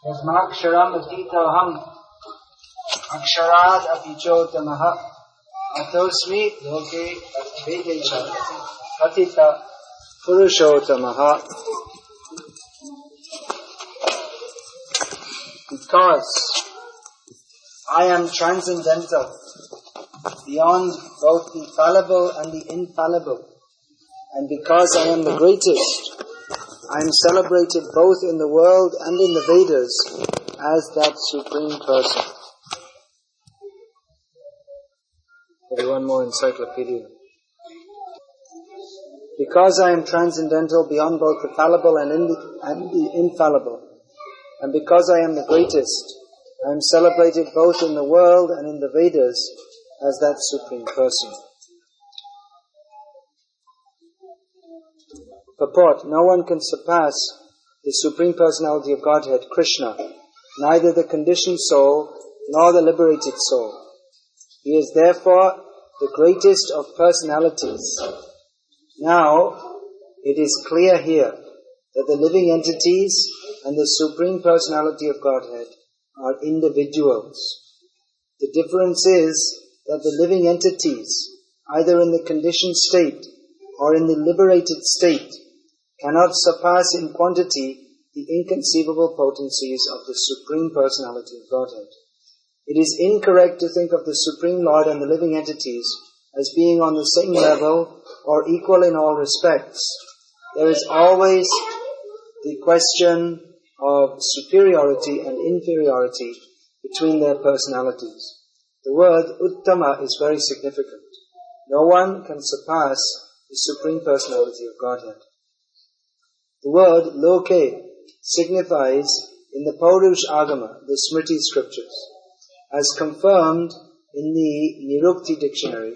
Yasmaksharam atitoham aksharad apichotamaha atosmi loke vedecha patita purushotamaha. Because I am transcendental, beyond both the fallible and the infallible, and because I am the greatest, I am celebrated both in the world and in the Vedas as that Supreme Person. Maybe one more encyclopedia. Because I am transcendental beyond both the fallible and the infallible, and because I am the greatest, I am celebrated both in the world and in the Vedas as that Supreme Person. Purport: no one can surpass the Supreme Personality of Godhead, Krishna, neither the conditioned soul nor the liberated soul. He is therefore the greatest of personalities. Now, it is clear here that the living entities and the Supreme Personality of Godhead are individuals. The difference is that the living entities, either in the conditioned state or in the liberated state, cannot surpass in quantity the inconceivable potencies of the Supreme Personality of Godhead. It is incorrect to think of the Supreme Lord and the living entities as being on the same level or equal in all respects. There is always the question of superiority and inferiority between their personalities. The word Uttama is very significant. No one can surpass the Supreme Personality of Godhead. The word Loke signifies in the Paurush Agama, the Smriti scriptures, as confirmed in the Nirukti dictionary.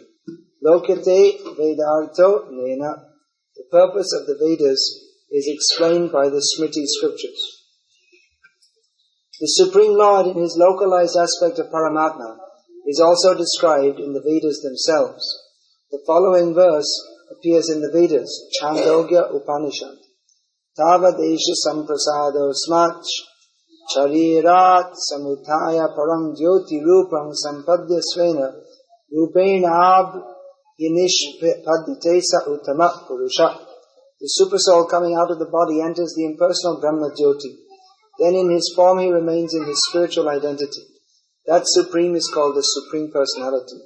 Lokete Vedartho Nena. The purpose of the Vedas is explained by the Smriti scriptures. The Supreme Lord in his localized aspect of Paramatma is also described in the Vedas themselves. The following verse appears in the Vedas, Chandogya Upanishad. Tava Desha Samprasado Smach Charirat Samutaya Param Jyoti Rupam Sampadya Svena Rupenab Inish Paditesa Uttama Purusha. The Supersoul coming out of the body enters the impersonal Brahma Jyoti. Then in his form he remains in his spiritual identity. That Supreme is called the Supreme Personality.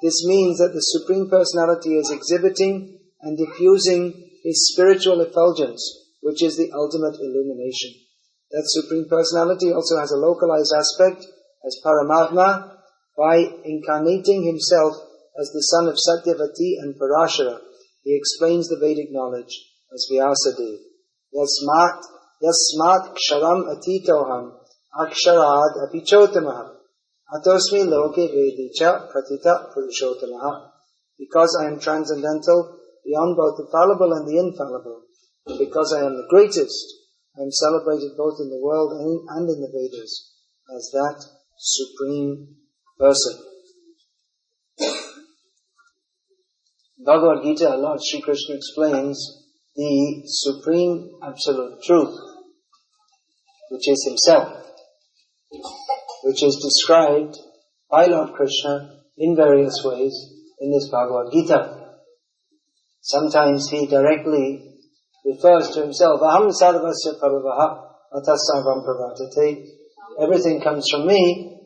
This means that the Supreme Personality is exhibiting and diffusing his spiritual effulgence, which is the ultimate illumination. That Supreme Personality also has a localized aspect as Paramatma by incarnating himself as the son of Satyavati and Parashara. He explains the Vedic knowledge as Vyasadeva. Yasmat ksharam atitoham aksharad apichotamaha atosmi loke vedicha pratita purushotamaha. Because I am transcendental beyond both the fallible and the infallible, because I am the greatest, I am celebrated both in the world and in the Vedas as that Supreme Person. Bhagavad Gita, Lord Sri Krishna explains the Supreme Absolute Truth, which is Himself, which is described by Lord Krishna in various ways in this Bhagavad Gita. Sometimes He directly refers to Himself, Aham sarvasya prabhavaha atasarvam pravartate. Everything comes from me.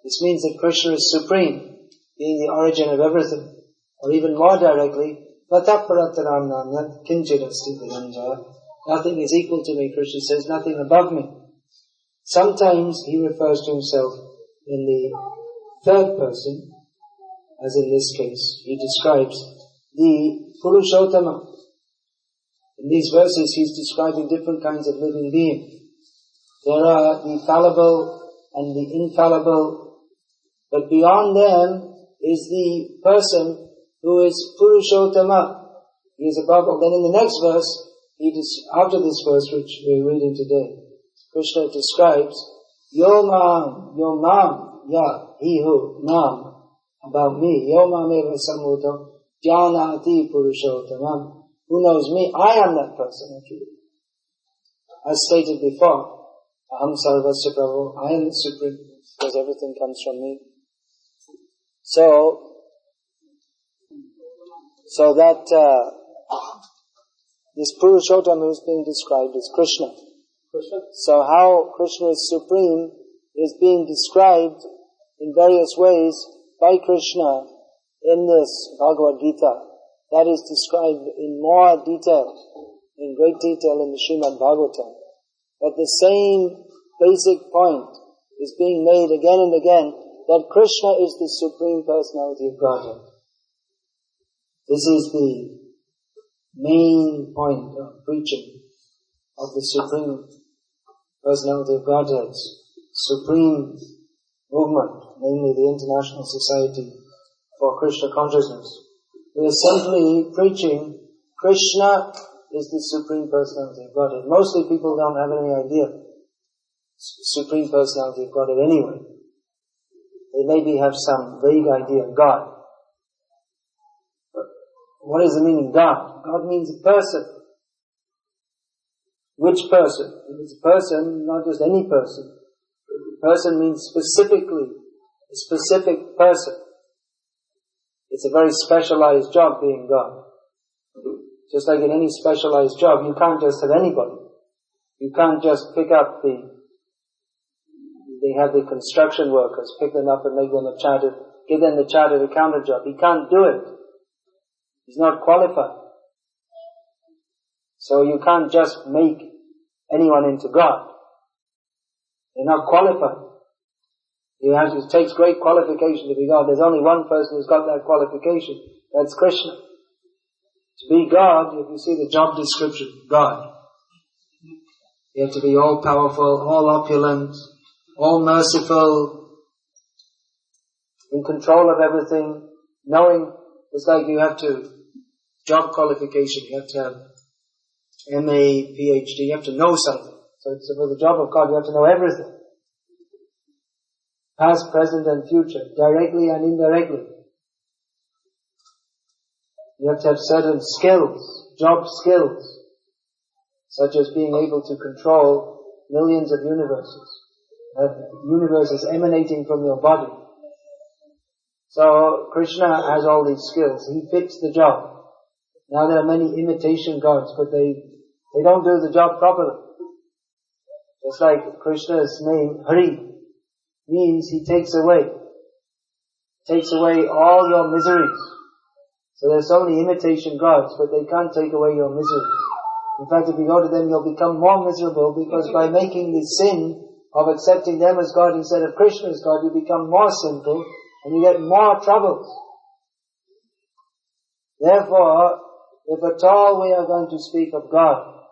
This means that Krishna is supreme, being the origin of everything. Or even more directly, Vatapparataram namnat kinchirasti vinanjaya. Nothing is equal to me, Krishna says, nothing above me. Sometimes He refers to Himself in the third person, as in this case. He describes the Purushottama. In these verses, He's describing different kinds of living beings. There are the fallible and the infallible, but beyond them is the person who is Purushottama. He is above all. Then in the next verse, after this verse which we're reading today, Krishna describes Yo mam, ya, he who, mam, about me, Yo mam eva samudam, janati purushottamam, who knows me, I am that person actually. As stated before, Aham sarvasya prabhu, I am the supreme, because everything comes from me. So that this Purushottam who is being described is Krishna. So how Krishna is supreme is being described in various ways by Krishna in this Bhagavad Gita. That is described in more detail, in great detail in the Srimad Bhagavatam. But the same basic point is being made again and again, that Krishna is the Supreme Personality of Godhead. This is the main point of preaching of the Supreme Personality of Godhead's supreme movement, namely the International Society for Krishna Consciousness. We are simply preaching Krishna is the Supreme Personality of Godhead. Mostly people don't have any idea Supreme Personality of Godhead anyway. They maybe have some vague idea of God. But what is the meaning of God? God means a person. Which person? If it's a person, not just any person. Person means specifically a specific person. It's a very specialized job being God. Just like in any specialized job, you can't just have anybody. You can't just pick up they have the construction workers, pick them up and make them give them the chartered accountant job. He can't do it. He's not qualified. So you can't just make anyone into God. They're not qualified. It takes great qualification to be God. There's only one person who's got that qualification. That's Krishna. To be God, if you see the job description, God. You have to be all powerful, all opulent, all merciful, in control of everything, knowing, it's like you have to, job qualification, you have to have MA, PhD, you have to know something. So for the job of God, you have to know everything. Past, present and future, directly and indirectly. You have to have certain skills, job skills, such as being able to control millions of universes emanating from your body. So Krishna has all these skills. He fits the job. Now there are many imitation gods, but they don't do the job properly. Just like Krishna's name, Hari, means he takes away all your miseries. So there's so many imitation gods, but they can't take away your miseries. In fact, if you go to them, you'll become more miserable, because by making the sin of accepting them as God instead of Krishna as God, you become more sinful, and you get more troubles. Therefore, if at all we are going to speak of God,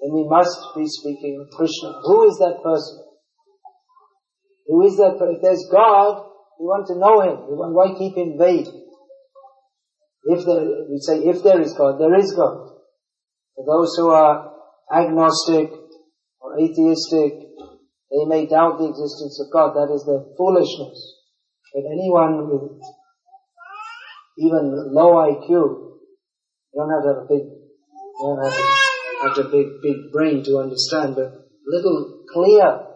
then we must be speaking of Krishna. Who is that person? Who is that person? If there's God, we want to know Him. Why keep Him vague? We say, if there is God, there is God. For those who are agnostic or atheistic, they may doubt the existence of God. That is their foolishness. But anyone with even low IQ, you don't have to have a big brain to understand, but little clear.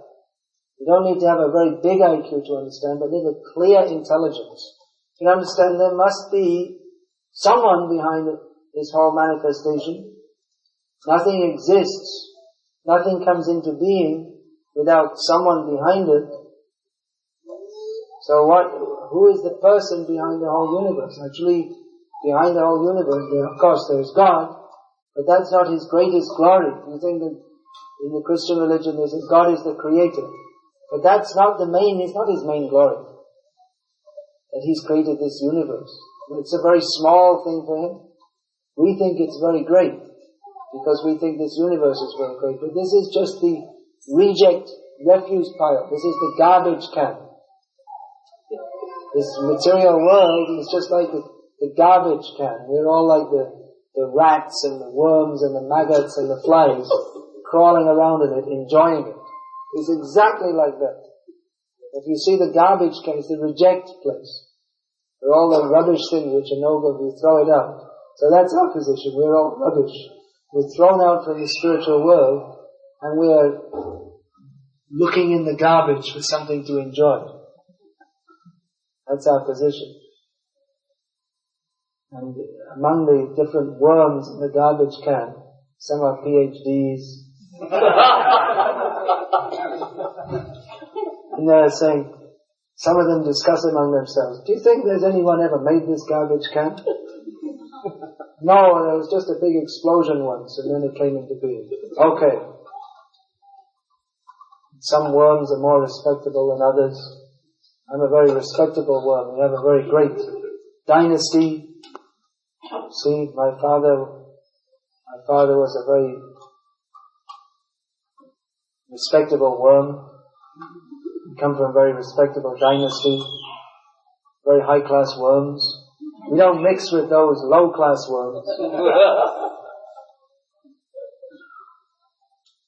You don't need to have a very big IQ to understand, but little clear intelligence. You understand there must be someone behind this whole manifestation. Nothing exists. Nothing comes into being without someone behind it. So who is the person behind the whole universe? Actually, behind the whole universe, of course there's God, but that's not His greatest glory. You think that in the Christian religion they say God is the creator. But that's not it's not His main glory. That He's created this universe. It's a very small thing for Him. We think it's very great, because we think this universe is very great. But this is just the refuse pile. This is the garbage can. This material world is just like the the garbage can. We're all like the rats and the worms and the maggots and the flies crawling around in it, enjoying it. It's exactly like that. If you see the garbage can, it's the reject place. Where all the rubbish things which are no good, we throw it out. So that's our position. We're all rubbish. We're thrown out from the spiritual world, and we're looking in the garbage for something to enjoy. That's our position. And among the different worms in the garbage can, some are PhDs. And they're saying, some of them discuss among themselves, do you think there's anyone ever made this garbage can? No, there was just a big explosion once, and then it came into being. Okay. Some worms are more respectable than others. I'm a very respectable worm. We have a very great dynasty. See, my father was a very respectable worm. We come from a very respectable dynasty, very high-class worms. We don't mix with those low-class worms.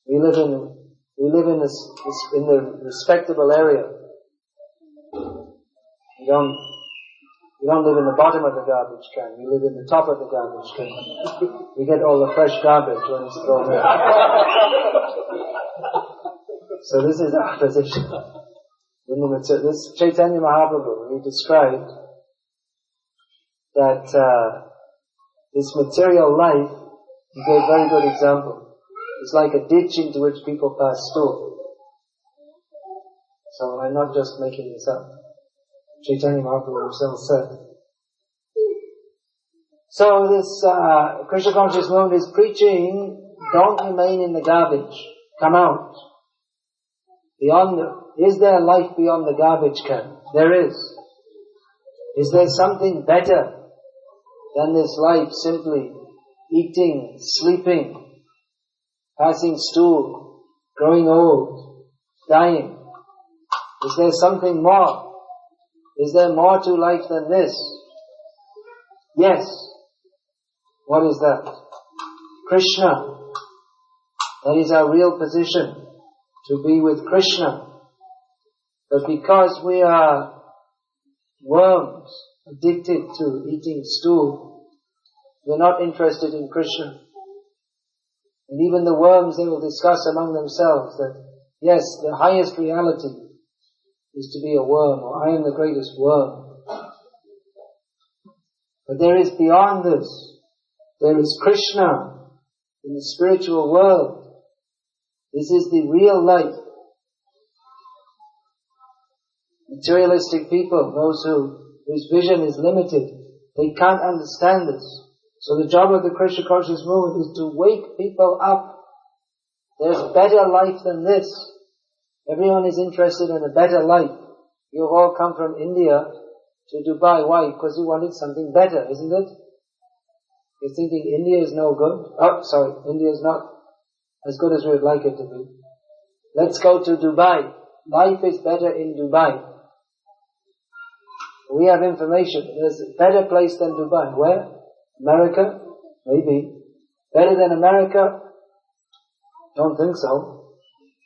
We live in the respectable area. We don't live in the bottom of the garbage can. We live in the top of the garbage can. We get all the fresh garbage when it's thrown in. So this is our position. This Chaitanya Mahaprabhu, he described that this material life, he gave a very good example. It's like a ditch into which people pass stool. So I'm not just making this up. Chaitanya Mahaprabhu himself said. So this Krishna conscious movement is preaching, don't remain in the garbage. Come out. Is there life beyond the garbage can? There is. Is there something better than this life simply eating, sleeping, passing stool, growing old, dying? Is there something more? Is there more to life than this? Yes. What is that? Krishna. That is our real position, to be with Krishna. But because we are worms, addicted to eating stool, we're not interested in Krishna. And even the worms, they will discuss among themselves that, yes, the highest reality is to be a worm, or I am the greatest worm. But there is beyond this. There is Krishna in the spiritual world. This is the real life. Materialistic people, those whose vision is limited, they can't understand this. So the job of the Krishna conscious movement is to wake people up. There's better life than this. Everyone is interested in a better life. You've all come from India to Dubai. Why? Because you wanted something better, isn't it? You're thinking India is no good. Oh, sorry, India is not as good as we would like it to be. Let's go to Dubai. Life is better in Dubai. We have information. There's a better place than Dubai. Where? America? Maybe. Better than America? Don't think so.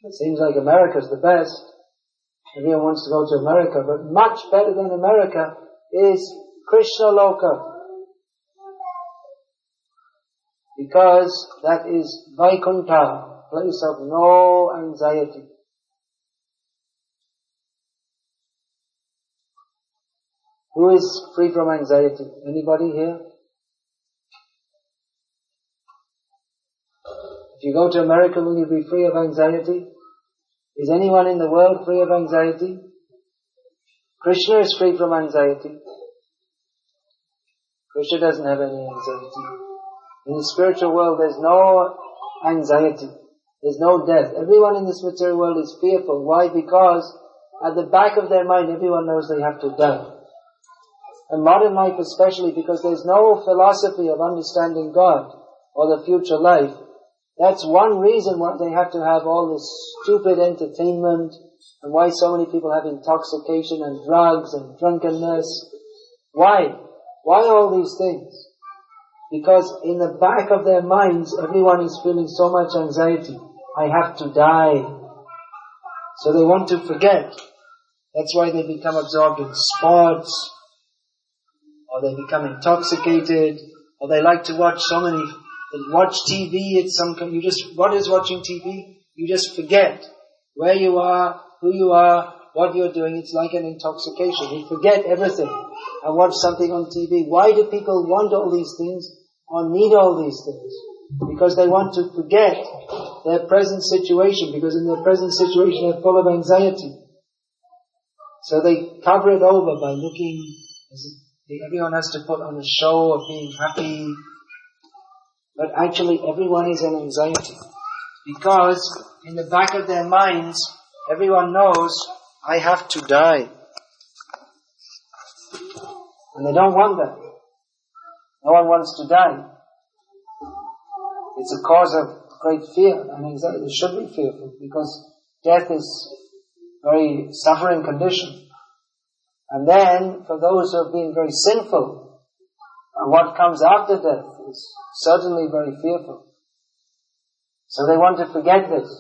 It seems like America's the best. Everyone wants to go to America, but much better than America is Krishna Loka. Because that is Vaikuntha, place of no anxiety. Who is free from anxiety? Anybody here? If you go to America, will you be free of anxiety? Is anyone in the world free of anxiety? Krishna is free from anxiety. Krishna doesn't have any anxiety. In the spiritual world, there's no anxiety. There's no death. Everyone in this material world is fearful. Why? Because at the back of their mind, everyone knows they have to die. And modern life especially, because there's no philosophy of understanding God or the future life. That's one reason why they have to have all this stupid entertainment, and why so many people have intoxication and drugs and drunkenness. Why? Why all these things? Because in the back of their minds, everyone is feeling so much anxiety. I have to die. So they want to forget. That's why they become absorbed in sports, or they become intoxicated, or they like to watch watch TV. What is watching TV? You just forget where you are, who you are, what you're doing. It's like an intoxication. You forget everything and watch something on TV. Why do people want all these things or need all these things? Because they want to forget their present situation, because in their present situation they're full of anxiety. So they cover it over by looking, everyone has to put on a show of being happy. But actually everyone is in anxiety. Because in the back of their minds, everyone knows, I have to die. And they don't want that. No one wants to die. It's a cause of great fear and anxiety. It should be fearful, because death is a very suffering condition. And then, for those who have been very sinful, what comes after death is certainly very fearful. So they want to forget this.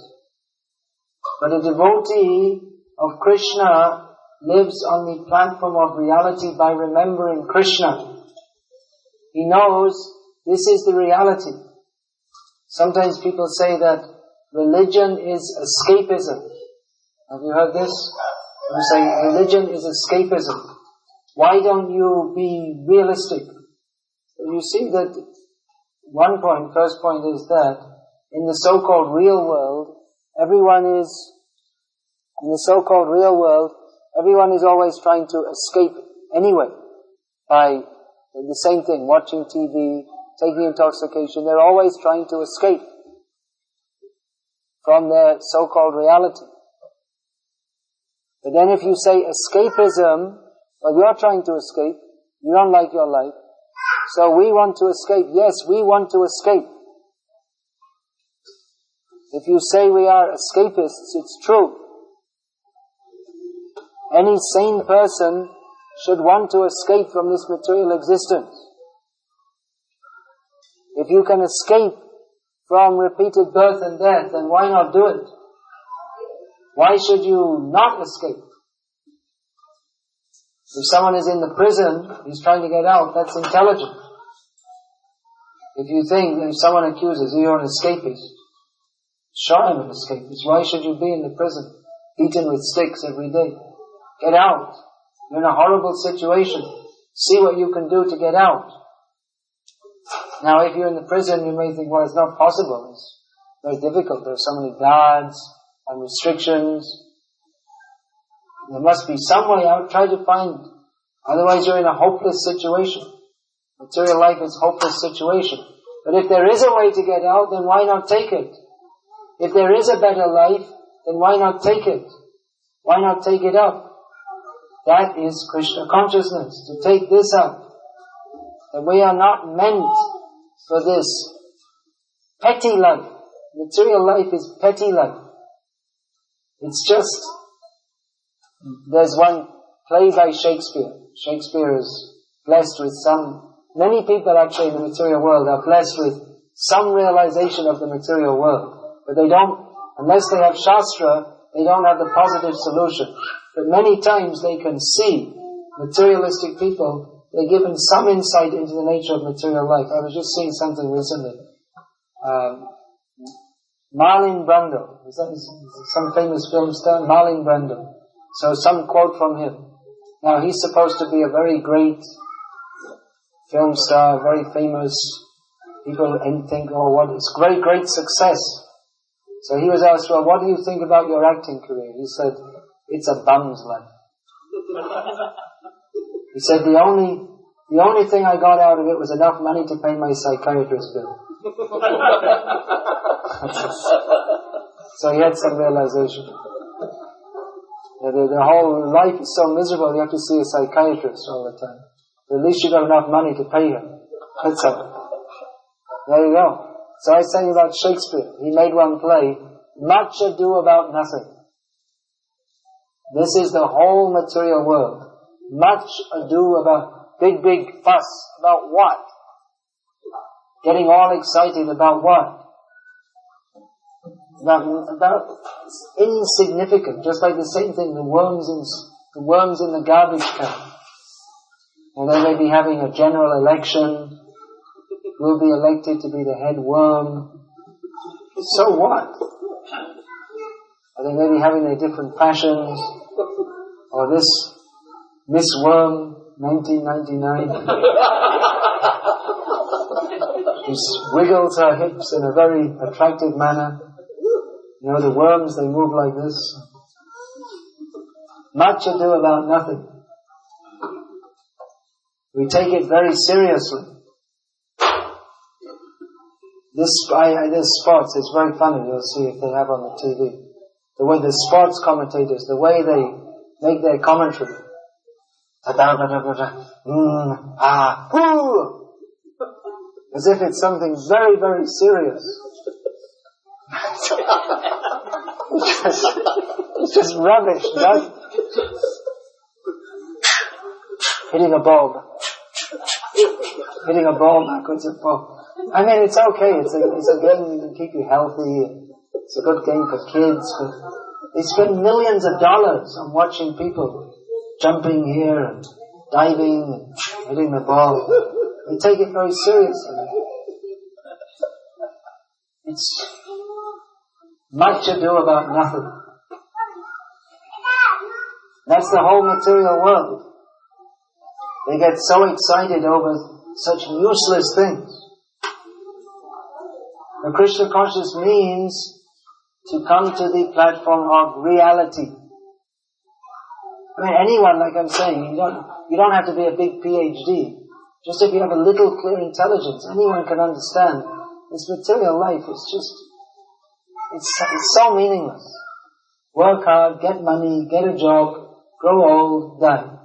But a devotee of Krishna lives on the platform of reality by remembering Krishna. He knows this is the reality. Sometimes people say that religion is escapism. Have you heard this? You say religion is escapism. Why don't you be realistic? You see that first point is that in the so-called real world, everyone is always trying to escape anyway by the same thing, watching TV, taking intoxication. They're always trying to escape from their so-called reality. But then if you say escapism, well, you're trying to escape, you don't like your life, so we want to escape. Yes, we want to escape. If you say we are escapists, it's true. Any sane person should want to escape from this material existence. If you can escape from repeated birth and death, then why not do it? Why should you not escape? If someone is in the prison, he's trying to get out, that's intelligent. If you think, if someone accuses you, you're an escapist, sure, I'm an escapist. Why should you be in the prison, beaten with sticks every day? Get out. You're in a horrible situation. See what you can do to get out. Now, if you're in the prison, you may think, well, it's not possible. It's very difficult. There are so many guards and restrictions. There must be some way out. Try to find. Otherwise, you're in a hopeless situation. Material life is a hopeless situation. But if there is a way to get out, then why not take it? If there is a better life, then why not take it? Why not take it up? That is Krishna consciousness, to take this up. That we are not meant for this petty life. Material life is petty life. It's just, there's one play by Shakespeare. Shakespeare is blessed with many people actually in the material world are blessed with some realization of the material world. But they don't, unless they have Shastra, they don't have the positive solution. But many times they can see materialistic people, they're given some insight into the nature of material life. I was just seeing something recently. Marlon Brando, is that some famous film star? Marlon Brando. So some quote from him. Now he's supposed to be a very great film star, very famous. People think, oh, what is great success. So he was asked, well, what do you think about your acting career? He said, it's a bum's life. He said, the only thing I got out of it was enough money to pay my psychiatrist bill. So he had some realization. The whole life is so miserable, you have to see a psychiatrist all the time. But at least you got enough money to pay him. That's all. There you go. So I was saying about Shakespeare. He made one play, Much Ado About Nothing. This is the whole material world. Much ado about... Big fuss. About what? Getting all excited about what? About insignificant, just like the same thing, the worms in the garbage can. And they may be having a general election, will be elected to be the head worm. So what? Or they may be having their different passions, or this Miss Worm 1999 who wiggles her hips in a very attractive manner. You know, the worms, they move like this. Much ado about nothing. We take it very seriously. This sports, it's very funny, you'll see if they have on the TV. The way the sports commentators, the way they make their commentary. As if it's something very, very serious. It's just rubbish, right? Hitting a ball backwards and forwards. I mean, it's okay. It's a game that can keep you healthy. It's a good game for kids. But they spend millions of dollars on watching people jumping here and diving and hitting the ball. They take it very seriously. It's much ado about nothing. That's the whole material world. They get so excited over such useless things. The Krishna consciousness means to come to the platform of reality. I mean, anyone, like I'm saying, you don't have to be a big PhD. Just if you have a little clear intelligence, anyone can understand this material life is just, it's so meaningless. Work hard, get money, get a job, grow old, die.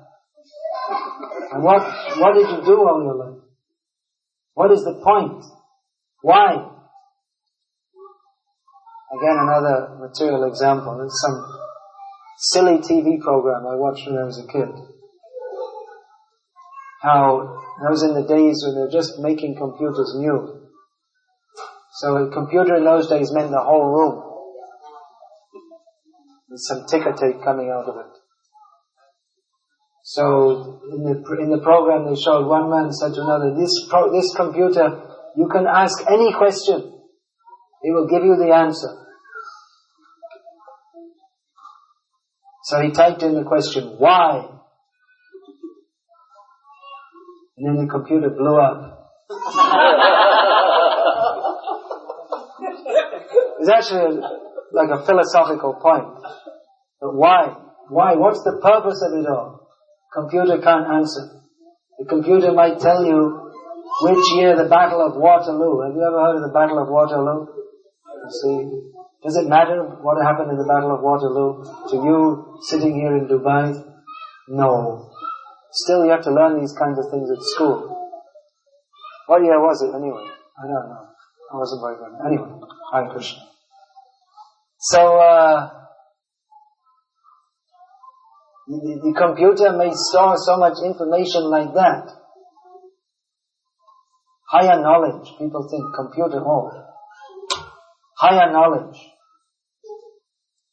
And what did you do all your life? What is the point? Why? Again, another material example. There's some silly TV program I watched when I was a kid. How, I was in the days when they were just making computers new. So a computer in those days meant the whole room. With some ticker tape coming out of it. So in the program they showed, one man said to another, this computer, you can ask any question. It will give you the answer. So he typed in the question, why? And then the computer blew up. It's actually like a philosophical point. But why? Why? What's the purpose of it all? Computer can't answer. The computer might tell you which year the Battle of Waterloo. Have you ever heard of the Battle of Waterloo? You see, does it matter what happened in the Battle of Waterloo to you sitting here in Dubai? No. Still, you have to learn these kinds of things at school. What year was it anyway? I don't know. I wasn't very good. Anyway, Hare Krishna. So, the computer may store so much information like that. Higher knowledge. People think computer, higher knowledge.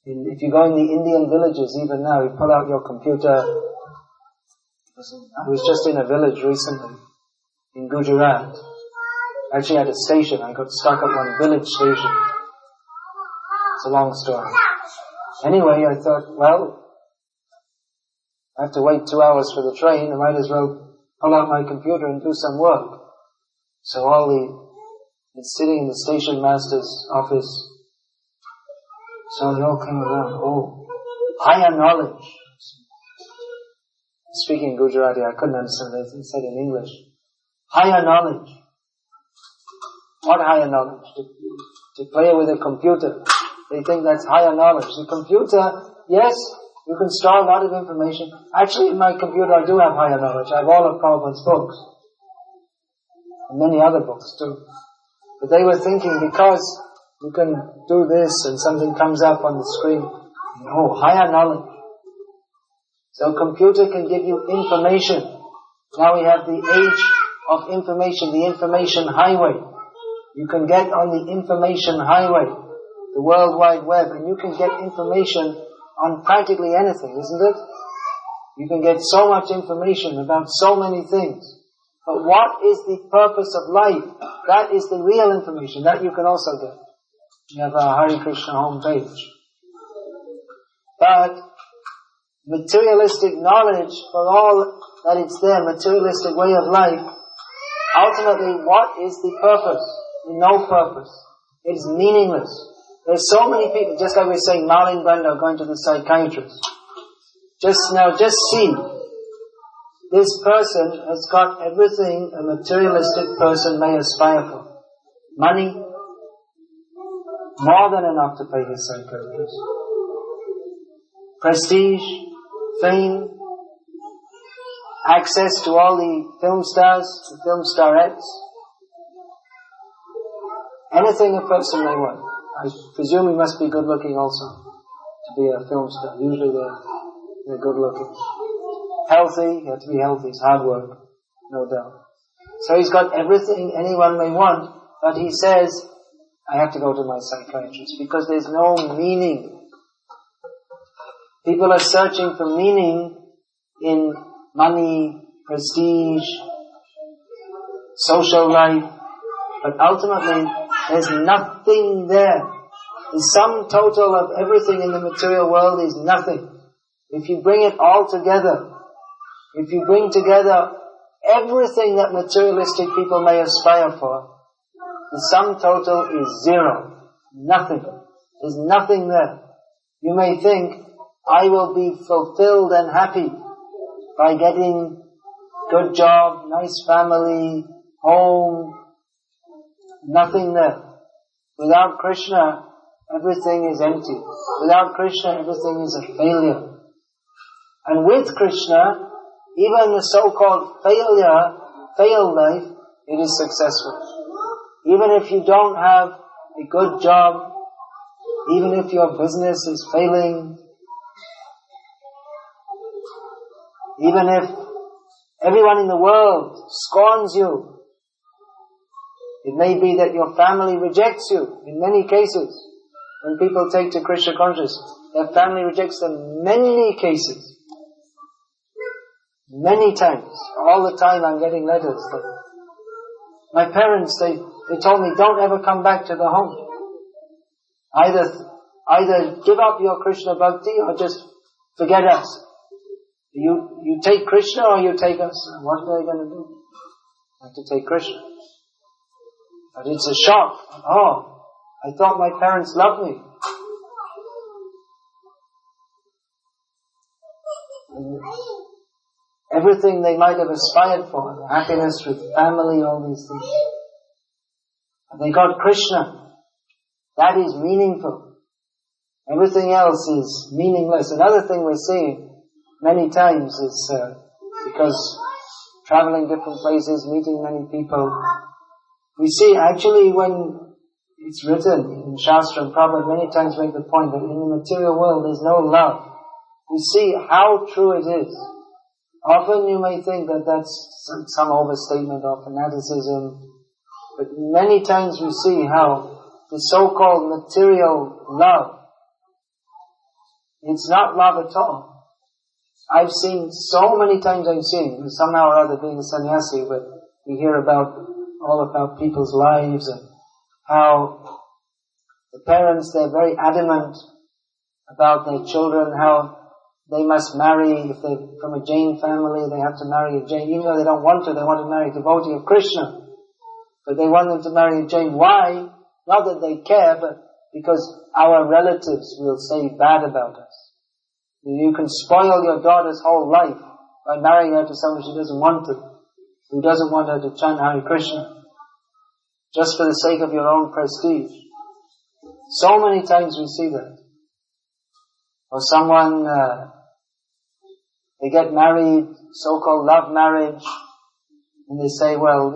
If you go in the Indian villages, even now, you pull out your computer. I was just in a village recently, in Gujarat. Actually at a station. I got stuck at one village station. It's a long story. Anyway, I thought, well, I have to wait 2 hours for the train, I might as well pull out my computer and do some work. So it's sitting in the station master's office. So they all came around, higher knowledge. Speaking Gujarati, I couldn't understand it. They said in English, higher knowledge. What higher knowledge? To play with a computer. They think that's higher knowledge. The computer, yes, you can store a lot of information. Actually, in my computer I do have higher knowledge. I have all of Prabhupada's books. And many other books too. But they were thinking because you can do this and something comes up on the screen. Higher knowledge. So a computer can give you information, Now we have the age of information, the information highway. You can get on the information highway, the World Wide Web, and you can get information on practically anything, isn't it? You can get so much information about so many things. But what is the purpose of life? That is the real information. That you can also get. You have our Hare Krishna homepage. But materialistic knowledge, for all that it's there, materialistic way of life, ultimately what is the purpose? No purpose. It is meaningless. There's so many people, just like we're saying, Marlene Brando going to the psychiatrist. Just see. This person has got everything a materialistic person may aspire for. Money, more than enough to pay his psychiatrist. Prestige, fame, access to all the film stars, the film starettes. Anything a person may want. I presume he must be good looking also to be a film star. Usually they're good looking. Healthy, you have to be healthy, it's hard work, no doubt. So he's got everything anyone may want, but he says, I have to go to my psychiatrist because there's no meaning. People are searching for meaning in money, prestige, social life, but ultimately there's nothing there. The sum total of everything in the material world is nothing. If you bring it all together, if you bring together everything that materialistic people may aspire for, the sum total is zero. Nothing. There's nothing there. You may think, I will be fulfilled and happy by getting good job, nice family, home. Nothing there. Without Krishna, everything is empty. Without Krishna, everything is a failure. And with Krishna, even the so-called failed life, it is successful. Even if you don't have a good job, even if your business is failing, even if everyone in the world scorns you, it may be that your family rejects you. In many cases, when people take to Krishna consciousness, their family rejects them. Many cases. Many times. All the time I'm getting letters. My parents, they told me, don't ever come back to the home. Either give up your Krishna bhakti or just forget us. You take Krishna or you take us. What are they going to do? I have to take Krishna. But it's a shock. Oh, I thought my parents loved me. And everything they might have aspired for, the happiness with family, all these things. And they got Krishna. That is meaningful. Everything else is meaningless. Another thing we're seeing many times is because traveling different places, meeting many people, we see actually when it's written in Shastra and Prabhupada many times make the point that in the material world there's no love. We see how true it is. Often you may think that that's some overstatement or fanaticism, but many times we see how the so-called material love, it's not love at all. I've seen so many times somehow or other being a sannyasi, but we hear all about people's lives and how the parents, they're very adamant about their children, how they must marry, if they're from a Jain family, they have to marry a Jain, even though they don't want to, they want to marry a devotee of Krishna. But they want them to marry a Jain. Why? Not that they care, but because our relatives will say bad about us. You can spoil your daughter's whole life by marrying her to someone she doesn't want to, who doesn't want her to chant Hare Krishna, just for the sake of your own prestige. So many times we see that. Or someone, they get married, so-called love marriage, and they say, well,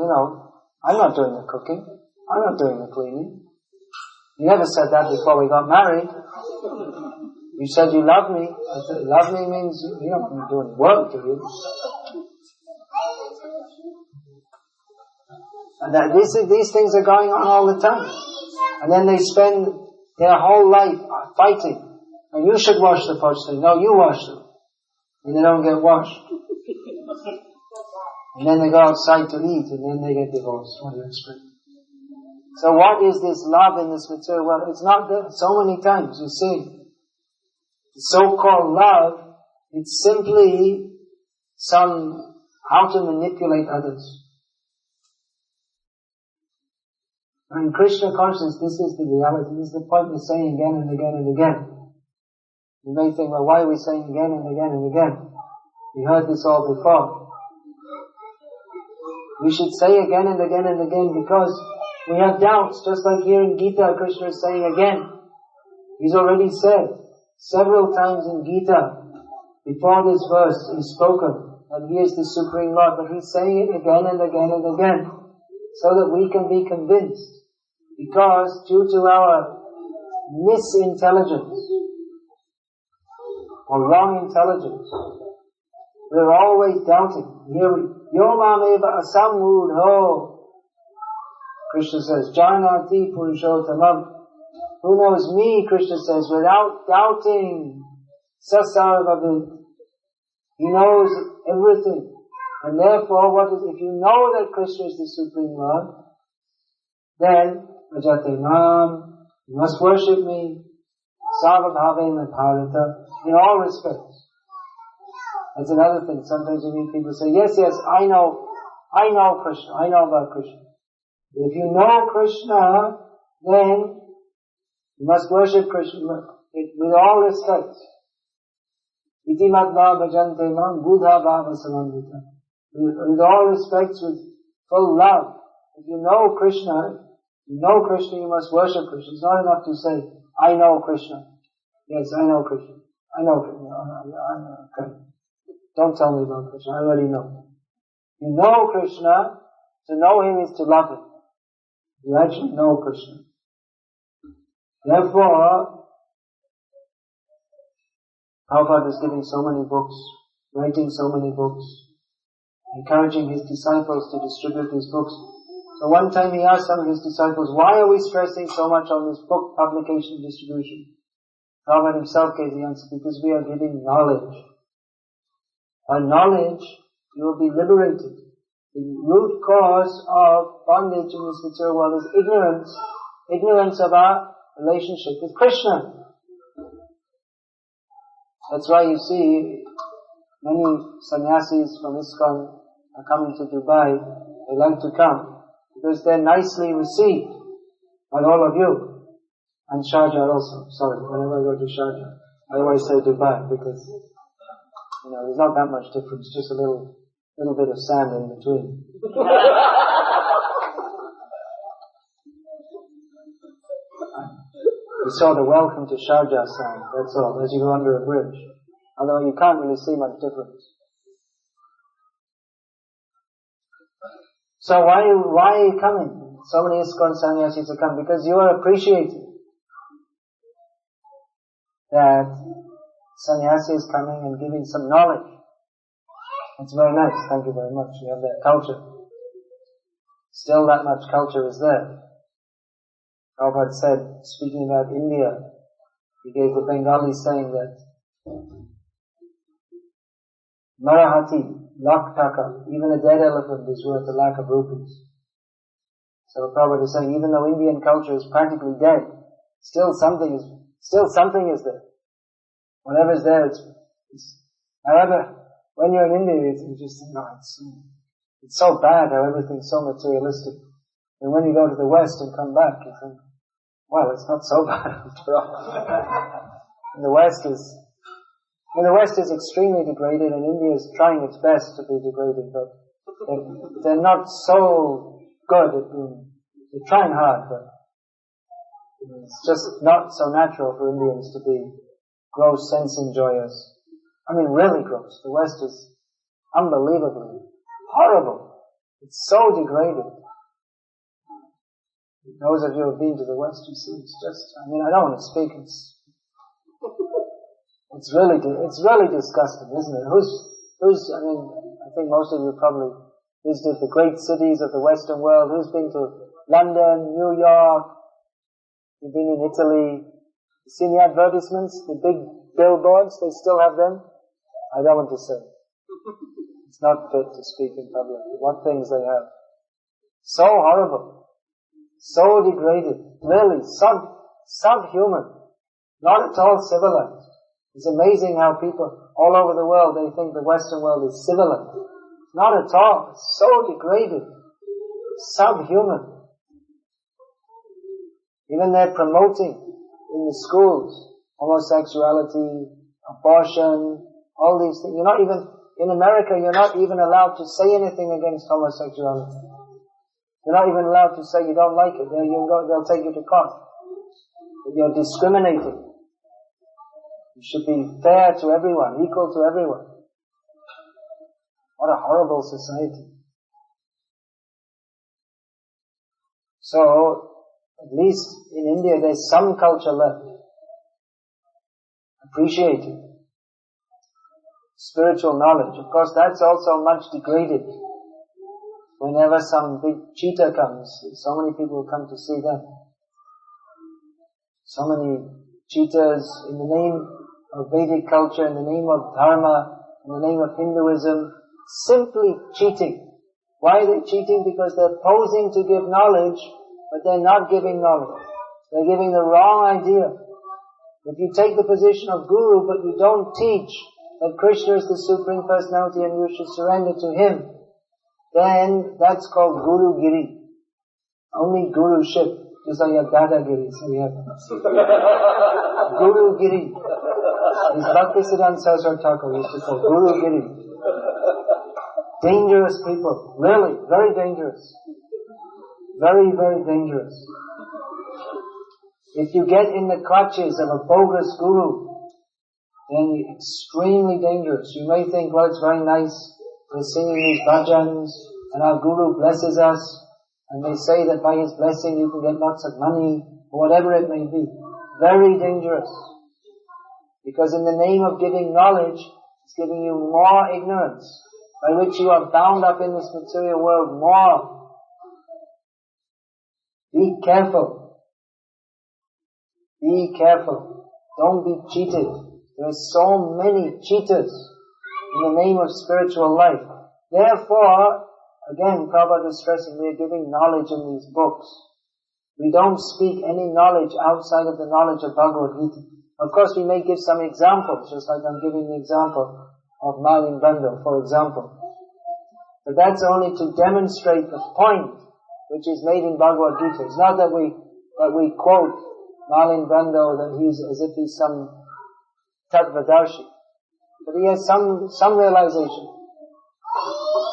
I'm not doing the cooking, I'm not doing the cleaning. You never said that before we got married. You said you love me. I said, love me means you don't want me doing work, do you? And that these things are going on all the time. And then they spend their whole life fighting. And you should wash the porcelain. No, you wash them. And they don't get washed. And then they go outside to eat, and then they get divorced. What do you expect? So what is this love in this material world? It's not there. So many times you see, the so-called love, it's simply how to manipulate others. And in Krishna consciousness, this is the reality. This is the point we're saying again and again and again. You may think, well, why are we saying again and again and again? We heard this all before. We should say again and again and again because we have doubts. Just like here in Gita, Krishna is saying again. He's already said several times in Gita, before this verse is spoken, that he is the Supreme Lord, but he's saying it again and again and again, so that we can be convinced. Because due to our misintelligence, or wrong intelligence, we're always doubting. Yomameva asamudho. Krishna says, Janati Purushotamam. Who knows me, Krishna says, without doubting. Sasarvavid. He knows everything. And therefore, if you know that Krishna is the Supreme Lord, then, Ajate Mam, you must worship me, Sarvabhavena Bharata, in all respects. That's another thing. Sometimes you meet people say, yes, I know Krishna, I know about Krishna. If you know Krishna, then you must worship Krishna with all respect. Iti madma bhajante mam buddha bhava samandita. With all respects, with full love. If you know Krishna, you must worship Krishna. It's not enough to say, I know Krishna. Yes, I know Krishna. I know Krishna. Okay. Don't tell me about Krishna. I already know. You know Krishna. To know him is to love him. You actually know Krishna. Therefore, Prabhupada is giving so many books, writing so many books, encouraging his disciples to distribute these books. So one time he asked some of his disciples, why are we stressing so much on this book publication distribution? Prabhupada himself gave the answer, because we are giving knowledge. By knowledge, you will be liberated. The root cause of bondage in this material world is ignorance. Ignorance of our relationship with Krishna. That's why you see many sannyasis from ISKCON are coming to Dubai. They like to come because they're nicely received by all of you. And Sarjah also. Sorry, whenever I go to Sarjah, I always say Dubai because, there's not that much difference, just a little bit of sand in between. You saw the welcome to Sarjah sign, that's all, as you go under a bridge. Although you can't really see much difference. So why are you coming? So many ISKCON sannyasis are coming, because you are appreciating that sannyasi is coming and giving some knowledge. It's very nice, thank you very much. We have that culture. Still that much culture is there. Prabhupada said, speaking about India, he gave the Bengali saying that Marahati, lakh taka, even a dead elephant is worth a lakh of rupees. So Prabhupada is saying, even though Indian culture is practically dead, still something is there. Whatever's there, however, when you're in India, you just think, it's so bad how everything's so materialistic. And when you go to the West and come back, you think, well, it's not so bad after all. And the West is extremely degraded, and India is trying its best to be degraded, but they're not so good at being, they're trying hard, but it's just not so natural for Indians to be gross sense enjoyers. I mean, really gross. The West is unbelievably horrible. It's so degraded. Those of you who have been to the West, you see, it's just, I don't want to speak, it's really disgusting, isn't it? I think most of you probably visited the great cities of the Western world? Who's been to London, New York? You've been in Italy? You seen the advertisements, the big billboards? They still have them? I don't want to say. It's not fit to speak in public. What things they have. So horrible. So degraded. Really, subhuman. Not at all civilized. It's amazing how people all over the world, they think the Western world is civilized. Not at all. It's so degraded. Subhuman. Even they're promoting in the schools homosexuality, abortion, all these things. You're not even, in America, you're not even allowed to say anything against homosexuality. You're not even allowed to say you don't like it. They'll take you to court. You're discriminating. You should be fair to everyone, equal to everyone. What a horrible society. So, at least in India there's some culture left. Appreciating spiritual knowledge. Of course that's also much degraded. Whenever some big cheetah comes, so many people come to see them. So many cheetahs in the name of Vedic culture, in the name of Dharma, in the name of Hinduism, simply cheating. Why are they cheating? Because they're posing to give knowledge, but they're not giving knowledge. They're giving the wrong idea. If you take the position of guru, but you don't teach that Krishna is the Supreme Personality and you should surrender to Him, then that's called Guru Giri. Only Guruship. Just like your Dadagiri. So you have Guru Giri. His Bhaktisiddhanta Sarjah Thakur used to say Guru Giri. Dangerous people. Really, very dangerous. Very, very dangerous. If you get in the clutches of a bogus guru, then you're extremely dangerous. You may think, well, it's very nice, we're singing these bhajans, and our guru blesses us, and they say that by his blessing you can get lots of money, or whatever it may be. Very dangerous. Because in the name of giving knowledge, it's giving you more ignorance, by which you are bound up in this material world more. Be careful. Be careful. Don't be cheated. There are so many cheaters in the name of spiritual life. Therefore, again, Prabhupada is stressing, we are giving knowledge in these books. We don't speak any knowledge outside of the knowledge of Bhagavad Gita. Of course, we may give some examples, just like I'm giving the example of Malin Bando, for example. But that's only to demonstrate the point which is made in Bhagavad Gita. It's not that we quote Malin Bando that he's as if he's some Tattvadarshi. But he has some realization.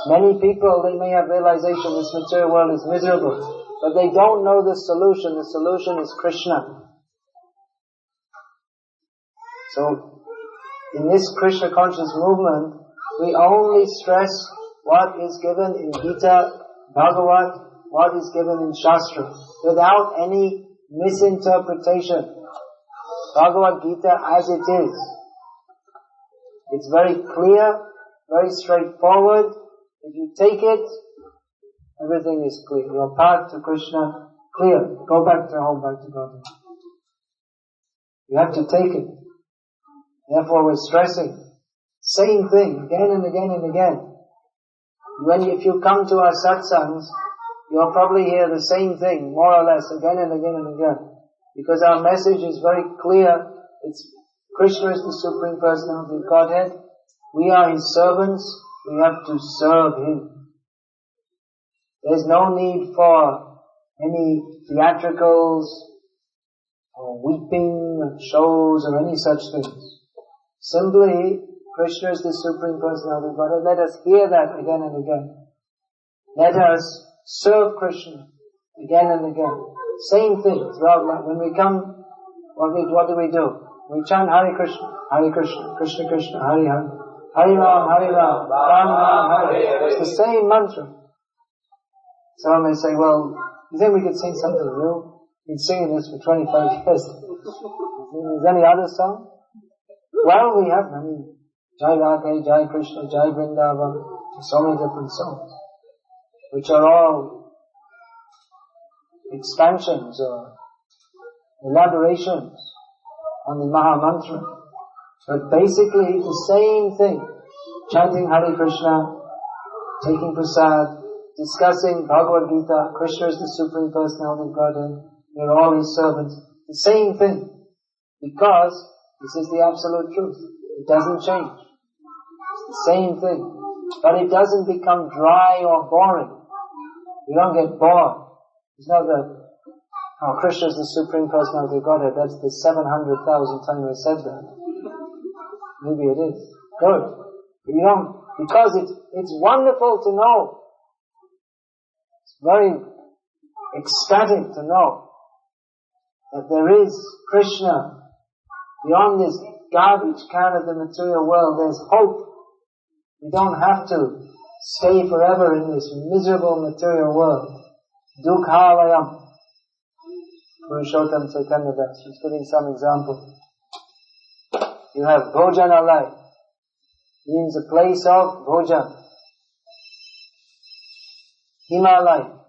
Many people, they may have realization this material world is miserable, but they don't know the solution. The solution is Krishna. So, in this Krishna conscious movement, we only stress what is given in Gita, Bhagavad, what is given in Shastra, without any misinterpretation. Bhagavad Gita as it is. It's very clear, very straightforward. If you take it, everything is clear. Your path to Krishna, clear. Go back to home, back to God. You have to take it. Therefore we're stressing. Same thing, again and again and again. If you come to our satsangs, you'll probably hear the same thing, more or less, again and again and again. Because our message is very clear. It's Krishna is the Supreme Personality of Godhead. We are His servants. We have to serve Him. There's no need for any theatricals or weeping shows or any such things. Simply, Krishna is the Supreme Personality of Godhead. Let us hear that again and again. Let us serve Krishna again and again. Same thing throughout life. When we come, what do? We chant Hare Krishna, Krishna Krishna, Hare Hare, Hare Ram, Ram Ram, Hare. It's the same mantra. Someone may say, well, you think we could sing something new? We've been singing this for 25 years. Is there any other song? Well, we have many. Jai Radhe, Jai Krishna, Jai Vrindavan, so many different songs. which are all expansions or elaborations on the Maha Mantra. But basically the same thing. Chanting Hare Krishna, taking prasad, discussing Bhagavad Gita, Krishna is the Supreme Personality of Godhead, we are all His servants. The same thing. Because this is the absolute truth. It doesn't change. It's the same thing. But it doesn't become dry or boring. You don't get bored. It's not that, oh, Krishna is the Supreme Personality of Godhead, that's the 700,000 time I said that. Maybe it is. Good. But you don't, because it's wonderful to know. It's very ecstatic to know that there is Krishna beyond this garbage can of the material world. There's hope. We don't have to stay forever in this miserable material world. Dukhalayam. Purushottam Chaitanya Das. She's giving some example. You have Bhojanalay. Means a place of Bhojan. Himalaya.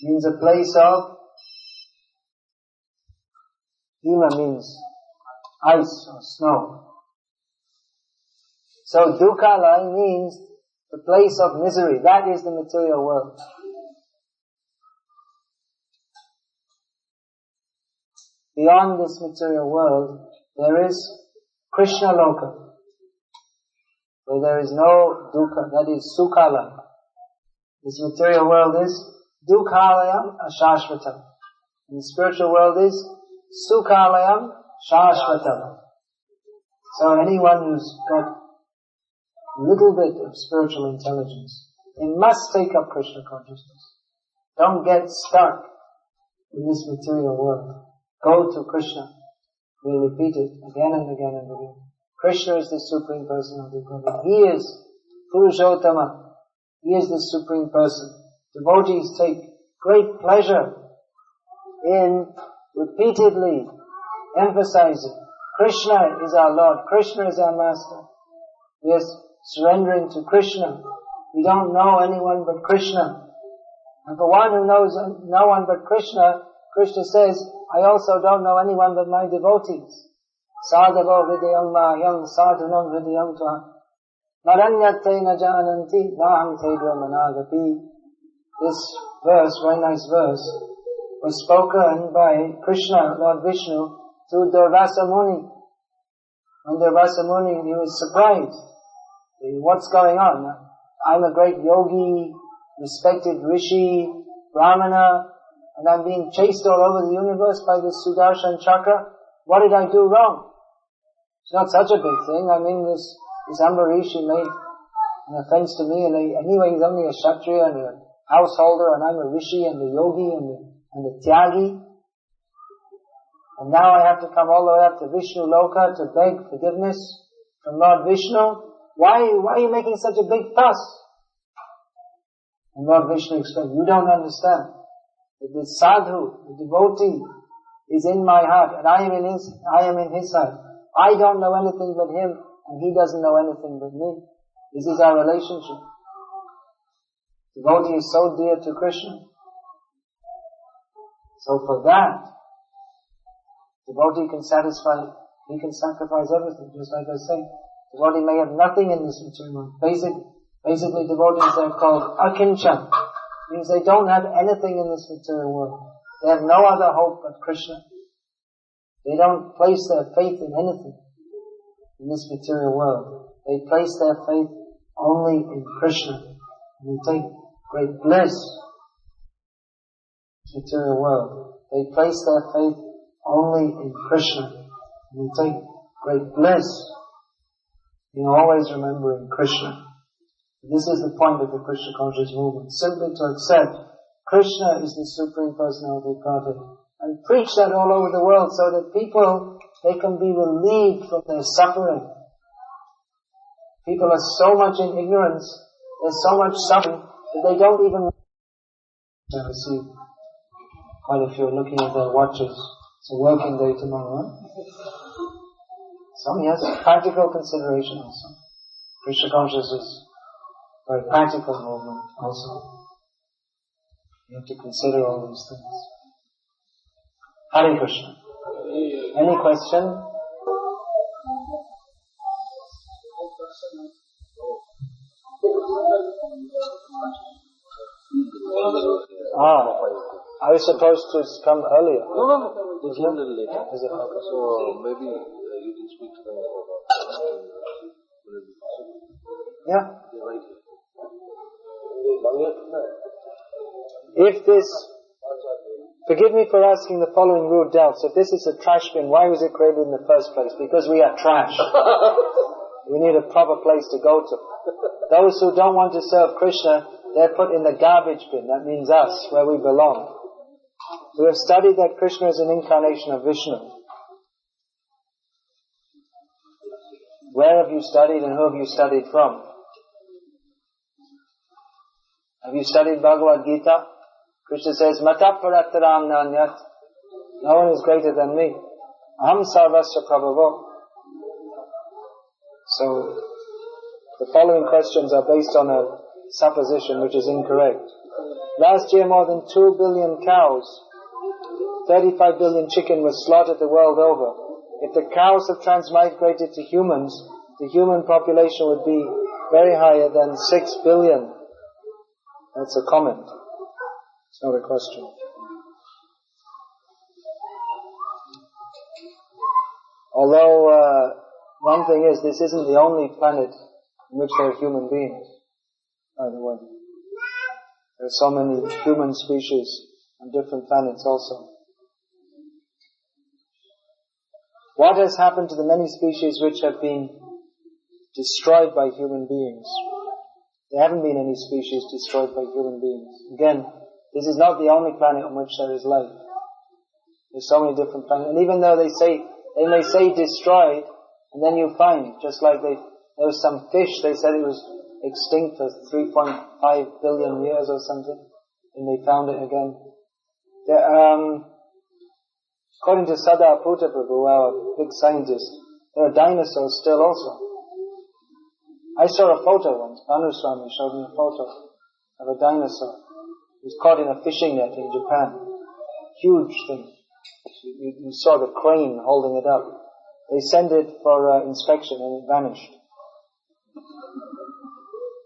Means a place of Hima means ice or snow. So Dukhalaya means the place of misery. That is the material world. Beyond this material world, there is Krishna Loka, where there is no dukkha, that is Sukhalaya. This material world is Dukhalayam Ashashvatam. And the spiritual world is Sukhalayam Shashvatam. So anyone who's got a little bit of spiritual intelligence, they must take up Krishna consciousness. Don't get stuck in this material world. Go to Krishna. We repeat it again and again and again. Krishna is the Supreme Personality of Godhead. He is Purushottama. He is the Supreme Person. Devotees take great pleasure in repeatedly emphasizing Krishna is our Lord, Krishna is our Master. We are surrendering to Krishna. We don't know anyone but Krishna. And for one who knows no one but Krishna, Krishna says, I also don't know anyone but my devotees. Sadhavo hridayam mahayam sadhanam hridayam tvaham. Naranyate na jananti naham tedra managapi. This verse, very nice verse, was spoken by Krishna, Lord Vishnu, to Durvasa Muni. When Durvasa Muni, he was surprised. What's going on? I'm a great yogi, respected rishi, brahmana, and I'm being chased all over the universe by this Sudarshan Chakra. What did I do wrong? It's not such a big thing. I mean, this Ambarish, he made an offense to me, and anyway, he's only a Kshatriya and a householder, and I'm a rishi and a yogi and a tyagi. And now I have to come all the way up to Vishnu Loka to beg forgiveness from Lord Vishnu. Why are you making such a big fuss? And Lord Vishnu explained, you don't understand. That the sadhu, the devotee, is in my heart, and I am in his heart. I don't know anything but him, and he doesn't know anything but me. This is our relationship. Devotee is so dear to Krishna. So for that, devotee can he can sacrifice everything, just like I say. Devotee may have nothing in this material world. Basically devotees are called akinchan. Means they don't have anything in this material world. They have no other hope but Krishna. They don't place their faith in anything in this material world. They place their faith only in Krishna. And they take great bliss in this material world. They place their faith only in Krishna. And they take great bliss in always remembering Krishna. This is the point of the Krishna conscious movement. Simply to accept Krishna is the Supreme Personality of Godhead. And preach that all over the world so that people, they can be relieved from their suffering. People are so much in ignorance, there's so much suffering, that they don't even... I see quite a few looking at their watches. It's a working day tomorrow, right? Some, yes, practical consideration also. Krishna consciousness is very practical movement also. You have to consider all these things. Hare Krishna. Any question? I was supposed to come earlier. No. It's a little later. Is it? Okay. So maybe you can speak to them about Yeah. They're right here. If this, forgive me for asking the following rude doubts. If this is a trash bin, why was it created in the first place? Because we are trash. We need a proper place to go to. Those who don't want to serve Krishna, they're put in the garbage bin. That means us, where we belong. We have studied that Krishna is an incarnation of Vishnu. Where have you studied and who have you studied from? Have you studied Bhagavad Gita? Krishna says, Mata parataram nanyat. No one is greater than me. Aham sarvasya prabhavo. So, the following questions are based on a supposition which is incorrect. Last year more than 2 billion cows, 35 billion chicken was slaughtered the world over. If the cows have transmigrated to humans, the human population would be very higher than 6 billion. That's a comment. It's not a question. Although, one thing is, this isn't the only planet in which there are human beings, by the way. There are so many human species on different planets also. What has happened to the many species which have been destroyed by human beings? There haven't been any species destroyed by human beings. Again, this is not the only planet on which there is life. There's so many different planets. And even though they may say destroyed, and then you find, just like there was some fish, they said it was extinct for 3.5 billion years or something, and they found it again. According to Sada Prabhu, our big scientist, there are dinosaurs still also. I saw a photo once. Bhanuswami showed me a photo of a dinosaur. It was caught in a fishing net in Japan. Huge thing. You saw the crane holding it up. They sent it for inspection and it vanished.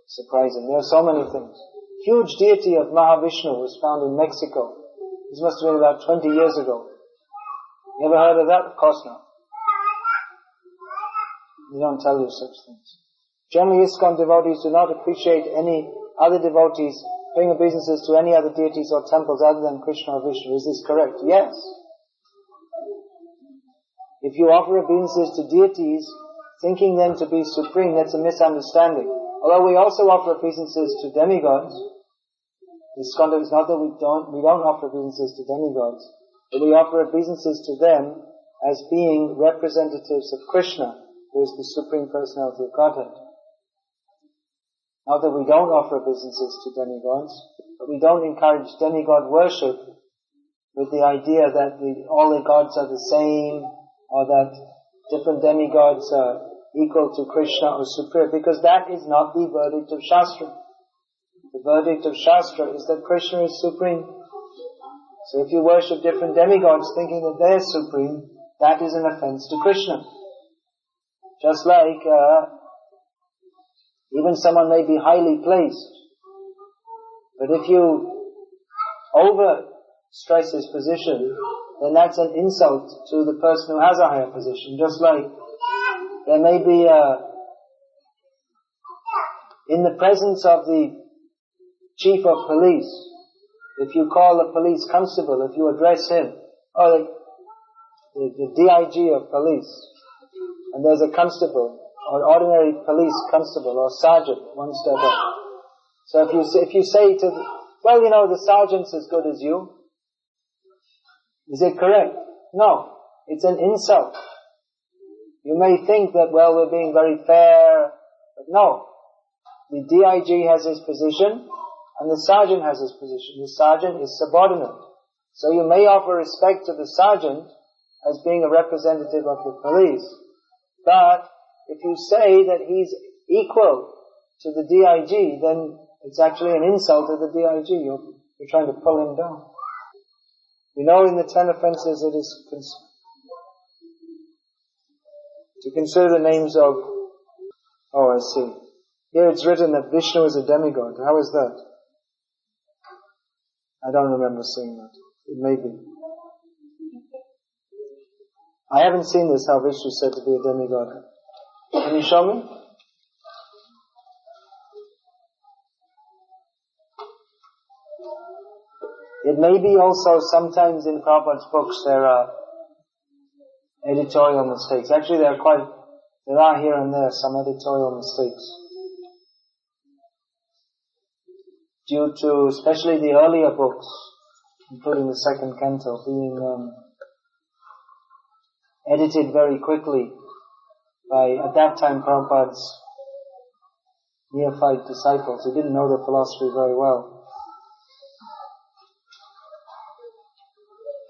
Surprising. There are so many things. Huge deity of Mahavishnu was found in Mexico. This must have been about 20 years ago. You ever heard of that? Of course not. They don't tell you such things. Generally, ISKCON devotees do not appreciate any other devotees paying obeisances to any other deities or temples other than Krishna or Vishnu. Is this correct? Yes. If you offer obeisances to deities, thinking them to be supreme, that's a misunderstanding. Although we also offer obeisances to demigods, ISKCON is not that we don't offer obeisances to demigods, but we offer obeisances to them as being representatives of Krishna, who is the Supreme Personality of Godhead. Not that we don't offer obeisances to demigods, but we don't encourage demigod worship with the idea that all the gods are the same, or that different demigods are equal to Krishna or superior, because that is not the verdict of Shastra. The verdict of Shastra is that Krishna is supreme. So if you worship different demigods thinking that they're supreme, that is an offense to Krishna. Just like even someone may be highly placed, but if you overstress his position, then that's an insult to the person who has a higher position. Just like there may be in the presence of the chief of police, if you call the police constable, if you address him, or the DIG of police, and there's a constable, or ordinary police constable, or sergeant, one step up. So if you say to the sergeant's as good as you, is it correct? No. It's an insult. You may think that, we're being very fair, but no. The DIG has his position, and the sergeant has his position. The sergeant is subordinate. So you may offer respect to the sergeant as being a representative of the police, but if you say that he's equal to the DIG, then it's actually an insult to the DIG. You're trying to pull him down. You know, in the 10 offenses it is to consider the names of... Oh, I see. Here it's written that Vishnu is a demigod. How is that? I don't remember seeing that. It may be. I haven't seen this, how Vishnu is said to be a demigod. Can you show me? It may be also sometimes in Prabhupada's books there are editorial mistakes. Actually there are here and there some editorial mistakes. Due to, especially the earlier books, including the second canto, being edited very quickly by, at that time, Prabhupada's neophyte disciples who didn't know the philosophy very well.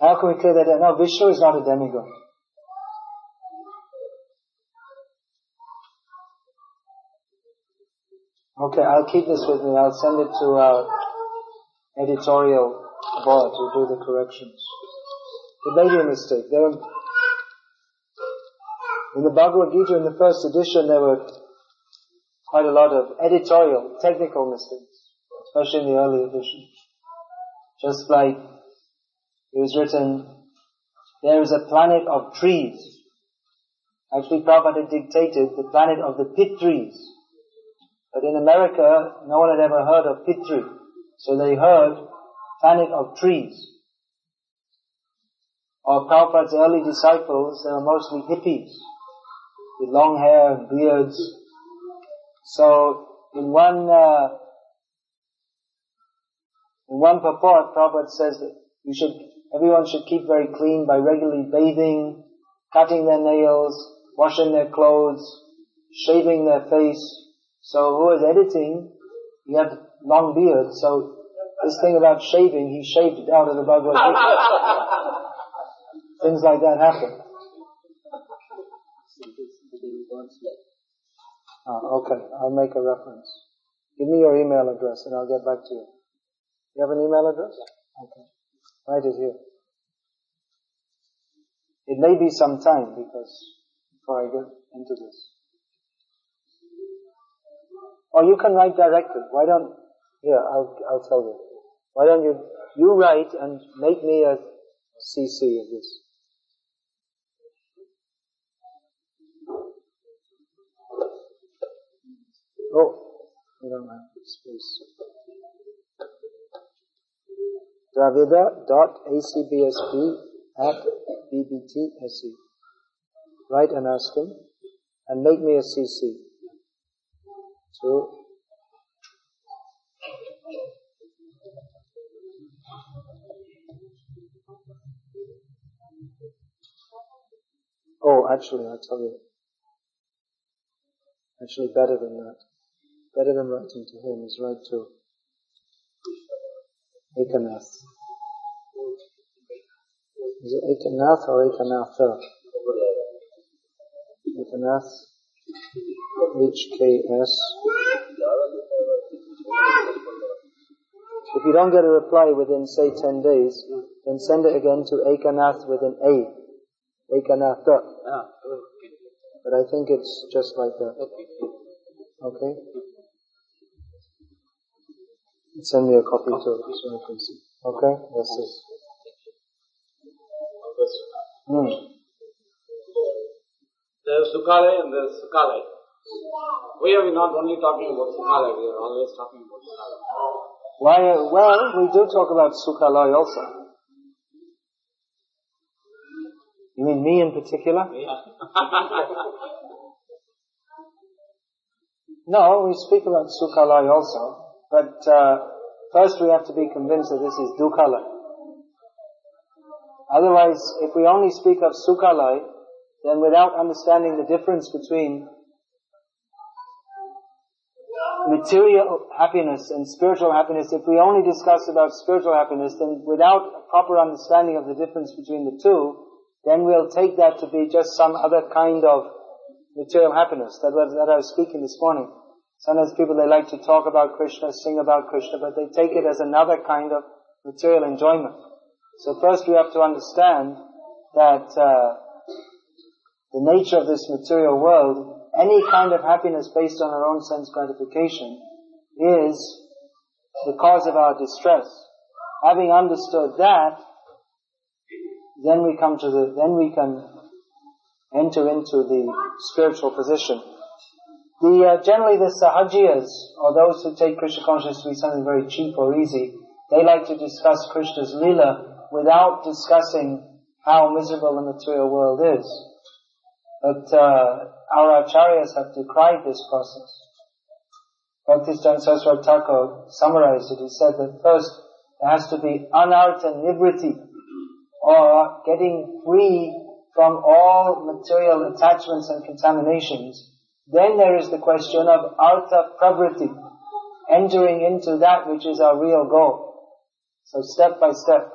How can we clear that? No, Vishnu is not a demigod. Okay, I'll keep this with me. I'll send it to our editorial board to do the corrections. It may be a mistake. In the Bhagavad Gita, in the first edition, there were quite a lot of editorial, technical mistakes, especially in the early editions. Just like it was written, there is a planet of trees. Actually, Prabhupada dictated the planet of the pit trees. But in America, no one had ever heard of pit tree. So they heard planet of trees. Or Prabhupada's early disciples, they were mostly hippies, with long hair and beards. So in one purport, Prabhupada says that everyone should keep very clean by regularly bathing, cutting their nails, washing their clothes, shaving their face. So who was editing, he had long beard, so this thing about shaving, he shaved it out of the Bhagavad Gita. Things like that happen. Okay, I'll make a reference. Give me your email address and I'll get back to you. You have an email address? Okay. Write it here. It may be some time before I get into this. Or you can write directly. I'll tell you. Why don't you write and make me a CC of this. Oh, I don't have space. Dravida.acbsp@bbt.se. Write and ask him, and make me a CC. Actually, I'll tell you. Actually, better than that. Better than writing to him is write to Ekanath. Is it Ekanath or Ekanatha? Ekanath. HKS. If you don't get a reply within, say, 10 days, then send it again to Ekanath with an A. Ekanatha. But I think it's just like that. Okay? Send me a copy too, so I can see. Okay? That's it. There's Sukhalaya and there's Sukhalaya. We are not only talking about Sukhalaya, we are always talking about Sukhalaya. Well, we do talk about Sukhalaya also. You mean me in particular? Yeah. No, we speak about Sukhalaya also. But first we have to be convinced that this is Dukhalaya. Otherwise, if we only speak of Sukhalaya, then without understanding the difference between material happiness and spiritual happiness, if we only discuss about spiritual happiness, then without a proper understanding of the difference between the two, then we'll take that to be just some other kind of material happiness. That I was speaking this morning. Sometimes people, they like to talk about Krishna, sing about Krishna, but they take it as another kind of material enjoyment. So first we have to understand that the nature of this material world, any kind of happiness based on our own sense gratification, is the cause of our distress. Having understood that, then we can enter into the spiritual position. Generally the Sarjahs, or those who take Krishna consciousness to be something very cheap or easy, they like to discuss Krishna's Leela without discussing how miserable the material world is. But our acharyas have decried this process. Bhaktisiddhanta Saraswati Thakur summarized it. He said that first there has to be anartha nivriti, or getting free from all material attachments and contaminations. Then there is the question of artha pravriti, entering into that which is our real goal. So step by step.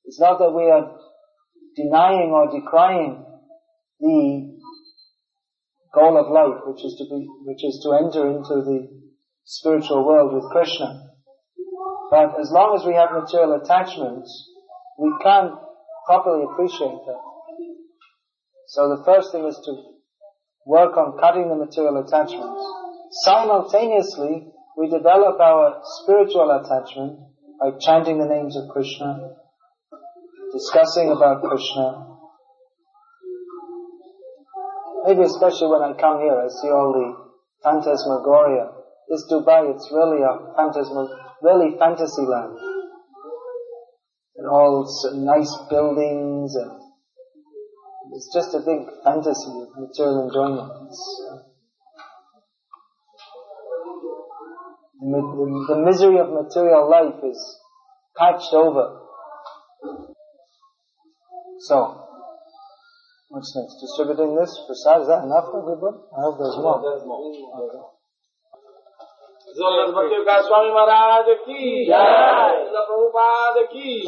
It's not that we are denying or decrying the goal of life, which is to enter into the spiritual world with Krishna. But as long as we have material attachments, we can't properly appreciate that. So the first thing is to work on cutting the material attachments. Simultaneously, we develop our spiritual attachment by chanting the names of Krishna, discussing about Krishna. Maybe especially when I come here, I see all the phantasmagoria. This Dubai, it's really really fantasy land. And all nice buildings, and it's just a big fantasy of material enjoyment. The misery of material life is patched over. So, what's next? Distributing this prasad, is that enough for everybody? I hope there's more. There's more. Okay. Swami Maharaj ki Jai, Prabhupada ki